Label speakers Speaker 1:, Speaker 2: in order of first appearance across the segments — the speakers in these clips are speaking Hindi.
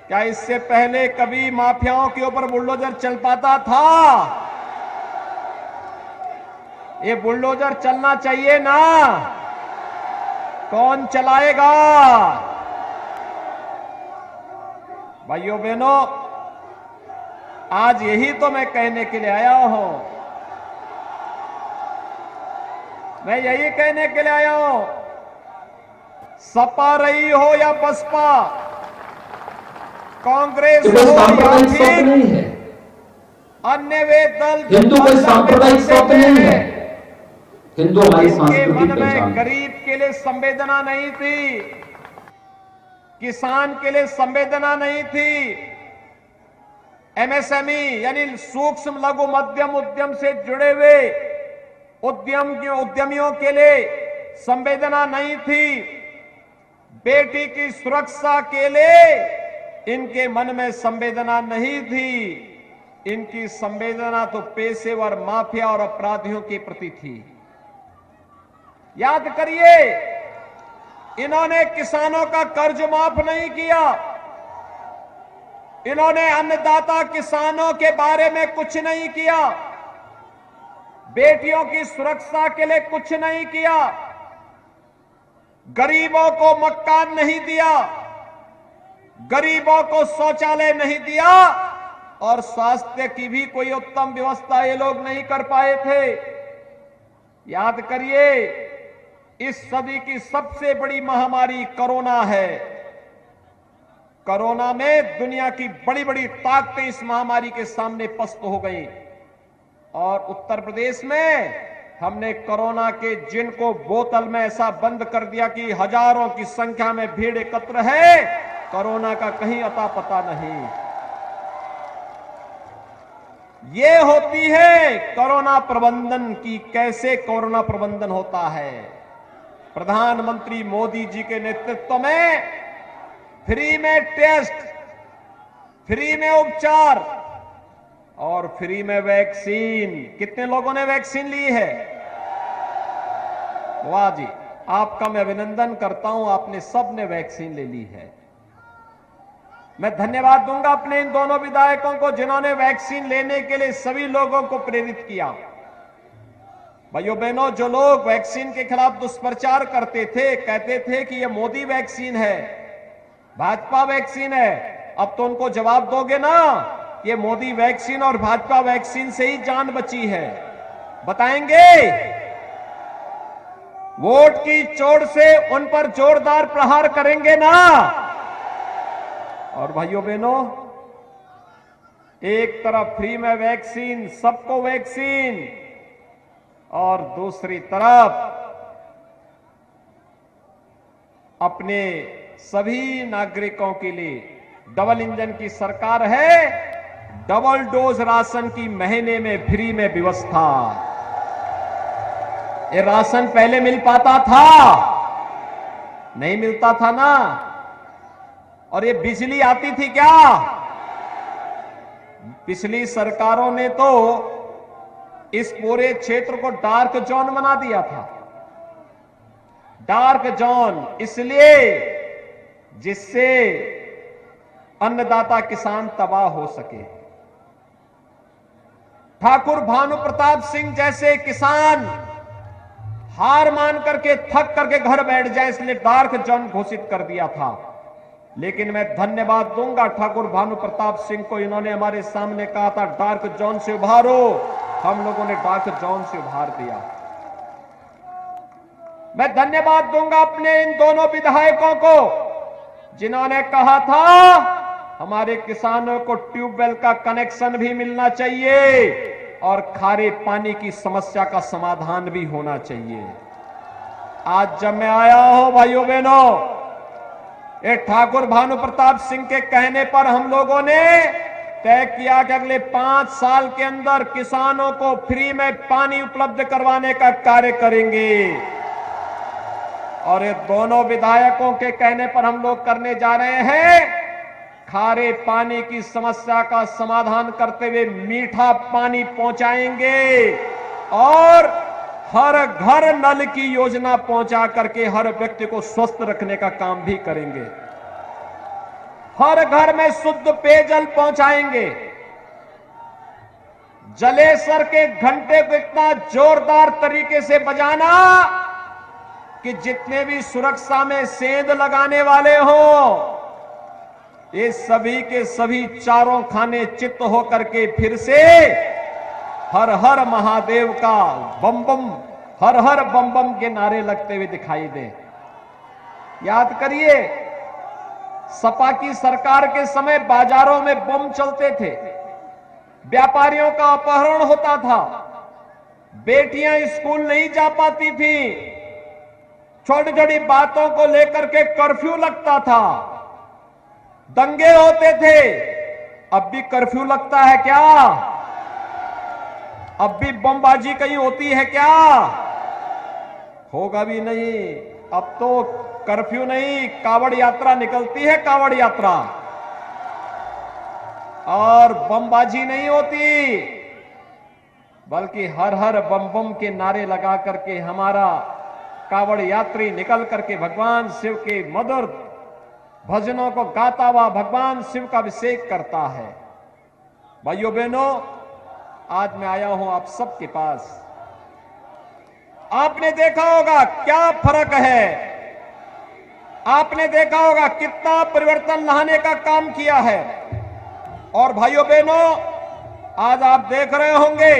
Speaker 1: क्या इससे पहले कभी माफियाओं के ऊपर बुलडोजर चल पाता था? ये बुलडोजर चलना चाहिए ना? कौन चलाएगा? भाइयों बहनों, आज यही तो मैं कहने के लिए आया हूं। मैं यही कहने के लिए आया हूं, सपा रही हो या बसपा, कांग्रेस हो या फिर अन्य वे दल,
Speaker 2: हिंदू कोई सांप्रदायिक स्वप्न नहीं है। हिंदू हमारी
Speaker 1: सांस्कृतिक
Speaker 2: पहचान
Speaker 1: मन
Speaker 2: है।
Speaker 1: में गरीब के लिए संवेदना नहीं थी, किसान के लिए संवेदना नहीं थी, एमएसएमई यानी सूक्ष्म लघु मध्यम उद्यम से जुड़े हुए उद्यमियों के लिए संवेदना नहीं थी, बेटी की सुरक्षा के लिए इनके मन में संवेदना नहीं थी। इनकी संवेदना तो पेशेवर माफिया और अपराधियों के प्रति थी। याद करिए, इन्होंने किसानों का कर्ज माफ नहीं किया, इन्होंने अन्नदाता किसानों के बारे में कुछ नहीं किया, बेटियों की सुरक्षा के लिए कुछ नहीं किया, गरीबों को मकान नहीं दिया, गरीबों को शौचालय नहीं दिया और स्वास्थ्य की भी कोई उत्तम व्यवस्था ये लोग नहीं कर पाए थे। याद करिए, इस सदी की सबसे बड़ी महामारी कोरोना है। कोरोना में दुनिया की बड़ी बड़ी ताकतें इस महामारी के सामने पस्त हो गई और उत्तर प्रदेश में हमने कोरोना के जिन को बोतल में ऐसा बंद कर दिया कि हजारों की संख्या में भीड़ एकत्र है, कोरोना का कहीं अता पता नहीं। ये होती है कोरोना प्रबंधन की, कैसे कोरोना प्रबंधन होता है। प्रधानमंत्री मोदी जी के नेतृत्व में फ्री में टेस्ट, फ्री में उपचार और फ्री में वैक्सीन। कितने लोगों ने वैक्सीन ली है? वाह जी, आपका मैं अभिनंदन करता हूं, आपने सबने वैक्सीन ले ली है। मैं धन्यवाद दूंगा अपने इन दोनों विधायकों को जिन्होंने वैक्सीन लेने के लिए सभी लोगों को प्रेरित किया। भाइयों बहनों, जो लोग वैक्सीन के खिलाफ दुष्प्रचार करते थे, कहते थे कि यह मोदी वैक्सीन है, भाजपा वैक्सीन है, अब तो उनको जवाब दोगे ना, ये मोदी वैक्सीन और भाजपा वैक्सीन से ही जान बची है। बताएंगे? वोट की चोट से उन पर जोरदार प्रहार करेंगे ना? और भाइयों बहनों, एक तरफ फ्री में वैक्सीन, सबको वैक्सीन, और दूसरी तरफ अपने सभी नागरिकों के लिए डबल इंजन की सरकार है, डबल डोज राशन की महीने में फ्री में व्यवस्था। ये राशन पहले मिल पाता था? नहीं मिलता था ना। और ये बिजली आती थी क्या? पिछली सरकारों ने तो इस पूरे क्षेत्र को डार्क जोन बना दिया था। डार्क जोन इसलिए जिससे अन्नदाता किसान तबाह हो सके। ठाकुर भानु प्रताप सिंह जैसे किसान हार मान करके, थक करके घर बैठ जाए, इसलिए डार्क जोन घोषित कर दिया था। लेकिन मैं धन्यवाद दूंगा ठाकुर भानु प्रताप सिंह को, इन्होंने हमारे सामने कहा था डार्क जोन से उभारो, हम लोगों ने डार्क जोन से उभार दिया। मैं धन्यवाद दूंगा अपने इन दोनों विधायकों को जिन्होंने कहा था हमारे किसानों को ट्यूबवेल का कनेक्शन भी मिलना चाहिए और खारे पानी की समस्या का समाधान भी होना चाहिए। आज जब मैं आया हूं भाइयों बहनों, ये ठाकुर भानु प्रताप सिंह के कहने पर हम लोगों ने तय किया कि अगले 5 साल के अंदर किसानों को फ्री में पानी उपलब्ध करवाने का कार्य करेंगे। और ये दोनों विधायकों के कहने पर हम लोग करने जा रहे हैं, खारे पानी की समस्या का समाधान करते हुए मीठा पानी पहुंचाएंगे और हर घर नल की योजना पहुंचा करके हर व्यक्ति को स्वस्थ रखने का काम भी करेंगे। हर घर में शुद्ध पेयजल पहुंचाएंगे। जलेसर के घंटे को इतना जोरदार तरीके से बजाना कि जितने भी सुरक्षा में सेंध लगाने वाले हो, ये सभी के सभी चारों खाने चित्त होकर के फिर से हर हर महादेव का बम बम, हर हर बम बम के नारे लगते हुए दिखाई दे। याद करिए, सपा की सरकार के समय बाजारों में बम चलते थे, व्यापारियों का अपहरण होता था, बेटियां स्कूल नहीं जा पाती थी, छोटी छोटी बातों को लेकर के कर्फ्यू लगता था, दंगे होते थे। अब भी कर्फ्यू लगता है क्या? अब भी बमबाजी कहीं होती है क्या? होगा भी नहीं। अब तो कर्फ्यू नहीं, कावड़ यात्रा निकलती है, कावड़ यात्रा, और बमबाजी नहीं होती, बल्कि हर हर बम बम के नारे लगा करके हमारा कावड़ यात्री निकल करके भगवान शिव के मधुर भजनों को गाता हुआ भगवान शिव का अभिषेक करता है। भाइयों बहनों, आज मैं आया हूं आप सबके पास। आपने देखा होगा क्या फर्क है, आपने देखा होगा कितना परिवर्तन लाने का काम किया है। और भाइयों बहनों, आज आप देख रहे होंगे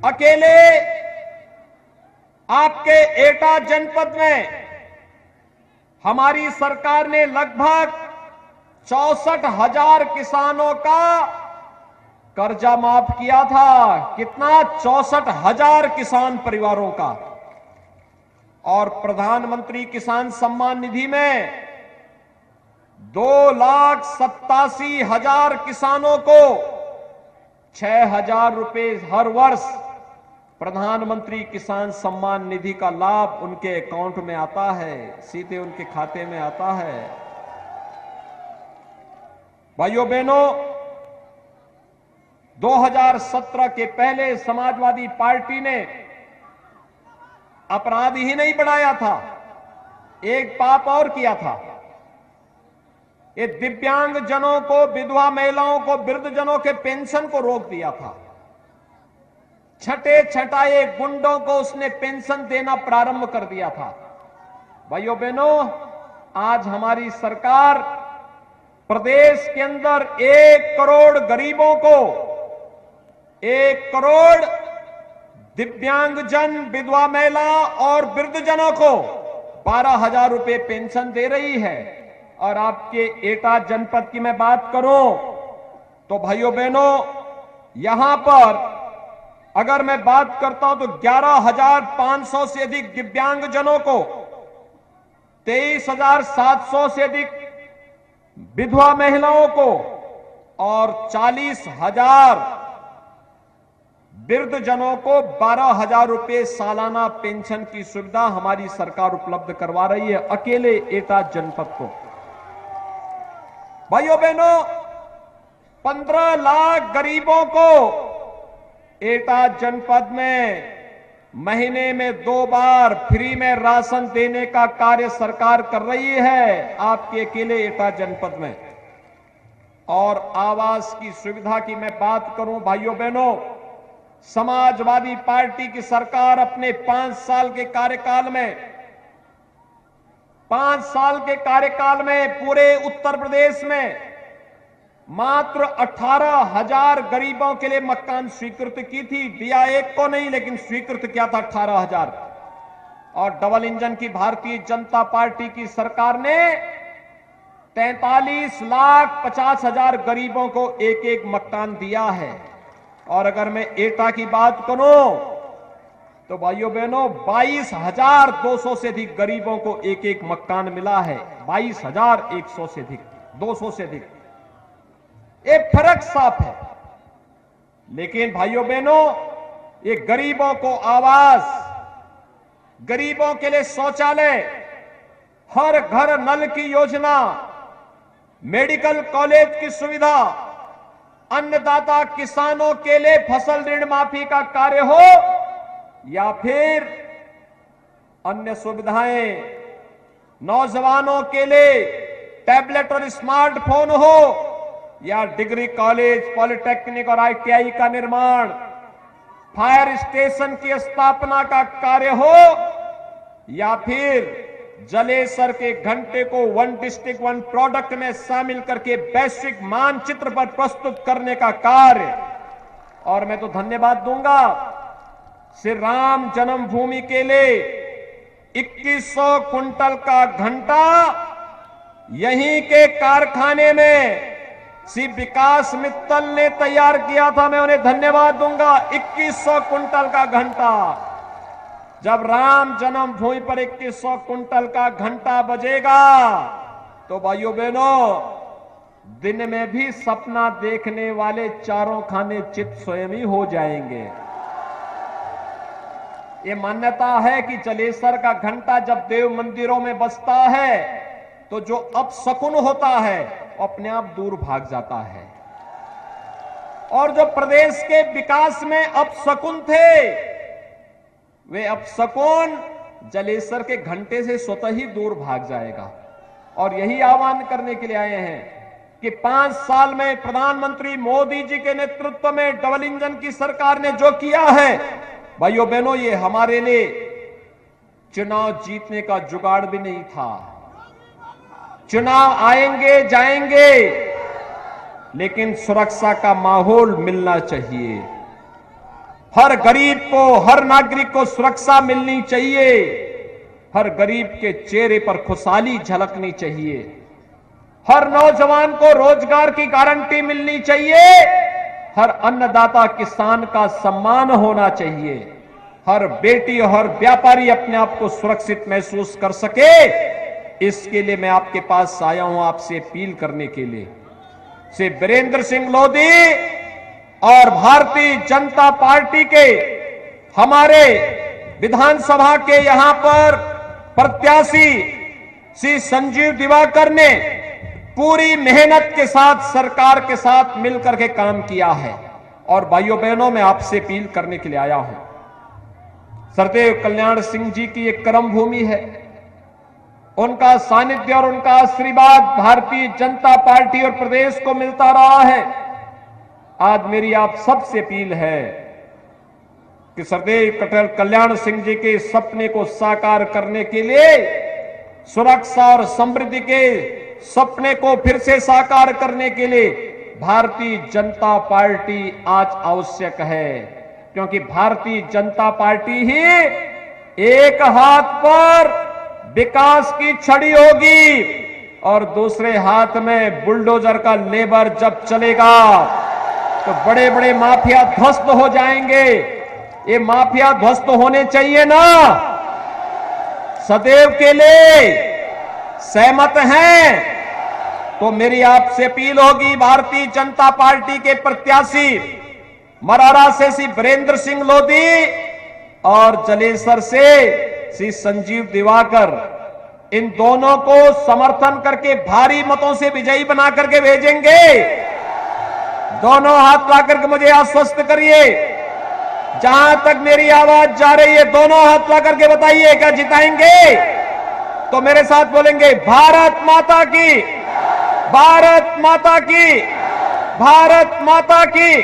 Speaker 1: अकेले आपके एटा जनपद में हमारी सरकार ने लगभग 64,000 किसानों का कर्जा माफ किया था। कितना? 64,000 किसान परिवारों का। और प्रधानमंत्री किसान सम्मान निधि में 2,87,000 किसानों को 6,000 रुपए हर वर्ष प्रधानमंत्री किसान सम्मान निधि का लाभ उनके अकाउंट में आता है, सीधे उनके खाते में आता है। भाइयों बहनों, 2017 के पहले समाजवादी पार्टी ने अपराध ही नहीं बढ़ाया था, एक पाप और किया था। ये दिव्यांग जनों को, विधवा महिलाओं को, वृद्धजनों के पेंशन को रोक दिया था। छठे छटाए गुंडों को उसने पेंशन देना प्रारंभ कर दिया था। भाइयों बहनों, आज हमारी सरकार प्रदेश के अंदर 1 करोड़ गरीबों को, 1 करोड़ दिव्यांगजन, विधवा महिला और वृद्धजनों को 12,000 रुपए पेंशन दे रही है। और आपके एटा जनपद की मैं बात करूं तो भाइयों बहनों, यहां पर अगर मैं बात करता हूं तो 11,500 से अधिक दिव्यांगजनों को, 23,700 से अधिक विधवा महिलाओं को और 40,000 वृद्धजनों को 12,000 रुपए सालाना पेंशन की सुविधा हमारी सरकार उपलब्ध करवा रही है, अकेले एटा जनपद को। भाइयों बहनों, 15 लाख गरीबों को एटा जनपद में महीने में 2 बार फ्री में राशन देने का कार्य सरकार कर रही है, आपके अकेले एटा जनपद में। और आवास की सुविधा की मैं बात करूं भाइयों बहनों, समाजवादी पार्टी की सरकार अपने 5 साल के कार्यकाल में, 5 साल के कार्यकाल में पूरे उत्तर प्रदेश में मात्र 18,000 गरीबों के लिए मकान स्वीकृत की थी। दिया एक को नहीं, लेकिन स्वीकृत किया था 18,000। और डबल इंजन की भारतीय जनता पार्टी की सरकार ने 43,50,000 गरीबों को एक एक मकान दिया है। और अगर मैं एटा की बात करूं तो भाइयों बहनों, 22,200 से अधिक गरीबों को एक एक मकान मिला है। 22,100 से अधिक, 200 से अधिक। एक फर्क साफ है। लेकिन भाइयों बहनों, ये गरीबों को आवास, गरीबों के लिए शौचालय, हर घर नल की योजना, मेडिकल कॉलेज की सुविधा, अन्नदाता किसानों के लिए फसल ऋण माफी का कार्य हो या फिर अन्य सुविधाएं, नौजवानों के लिए टैबलेट और स्मार्टफोन हो, या डिग्री कॉलेज, पॉलिटेक्निक और ITI का निर्माण, फायर स्टेशन की स्थापना का कार्य हो, या फिर जलेसर के घंटे को वन डिस्ट्रिक्ट वन प्रोडक्ट में शामिल करके वैश्विक मानचित्र पर प्रस्तुत करने का कार्य। और मैं तो धन्यवाद दूंगा श्री राम जन्मभूमि के लिए 2100 कुंटल का घंटा यहीं के कारखाने में श्री विकास मित्तल ने तैयार किया था। मैं उन्हें धन्यवाद दूंगा। 2100 कुंटल का घंटा, जब राम जन्मभूमि पर 2100 कुंटल का घंटा बजेगा तो भाइयों बहनों, दिन में भी सपना देखने वाले चारों खाने चित स्वयं ही हो जाएंगे। ये मान्यता है कि जलेसर का घंटा जब देव मंदिरों में बजता है तो जो अपशकुन होता है वो अपने आप दूर भाग जाता है, और जो प्रदेश के विकास में अपशकुन थे वे अपशकुन जलेसर के घंटे से स्वतः ही दूर भाग जाएगा। और यही आह्वान करने के लिए आए हैं कि 5 साल में प्रधानमंत्री मोदी जी के नेतृत्व में डबल इंजन की सरकार ने जो किया है, भाइयों बहनों, ये हमारे लिए चुनाव जीतने का जुगाड़ भी नहीं था। चुनाव आएंगे जाएंगे, लेकिन सुरक्षा का माहौल मिलना चाहिए। हर गरीब को, हर नागरिक को सुरक्षा मिलनी चाहिए। हर गरीब के चेहरे पर खुशहाली झलकनी चाहिए। हर नौजवान को रोजगार की गारंटी मिलनी चाहिए। हर अन्नदाता किसान का सम्मान होना चाहिए। हर बेटी और व्यापारी अपने आप को सुरक्षित महसूस कर सके, इसके लिए मैं आपके पास आया हूं, आपसे अपील करने के लिए। श्री वीरेंद्र सिंह लोधी और भारतीय जनता पार्टी के हमारे विधानसभा के यहां पर प्रत्याशी श्री संजीव दिवाकर ने पूरी मेहनत के साथ सरकार के साथ मिलकर के काम किया है। और भाइयों बहनों, मैं आपसे अपील करने के लिए आया हूं। सरदेव कल्याण सिंह जी की एक कर्म भूमि है, उनका सानिध्य और उनका आशीर्वाद भारतीय जनता पार्टी और प्रदेश को मिलता रहा है। आज मेरी आप सबसे अपील है कि सरदेव कल्याण सिंह जी के सपने को साकार करने के लिए, सुरक्षा और समृद्धि के सपने को फिर से साकार करने के लिए भारतीय जनता पार्टी आज आवश्यक है। क्योंकि भारतीय जनता पार्टी ही एक हाथ पर विकास की छड़ी होगी और दूसरे हाथ में बुलडोजर का लेबर जब चलेगा तो बड़े बड़े माफिया ध्वस्त हो जाएंगे। ये माफिया ध्वस्त होने चाहिए ना, सदैव के लिए सहमत हैं? तो मेरी आपसे अपील होगी, भारतीय जनता पार्टी के प्रत्याशी मरारा से श्री वीरेंद्र सिंह लोधी और जलेसर से श्री संजीव दिवाकर, इन दोनों को समर्थन करके भारी मतों से विजयी बना करके भेजेंगे। दोनों हाथ ला करके मुझे आश्वस्त करिए, जहां तक मेरी आवाज जा रही है दोनों हाथ ला करके बताइए, क्या जिताएंगे? तो मेरे साथ बोलेंगे, भारत माता की, भारत माता की, भारत माता की।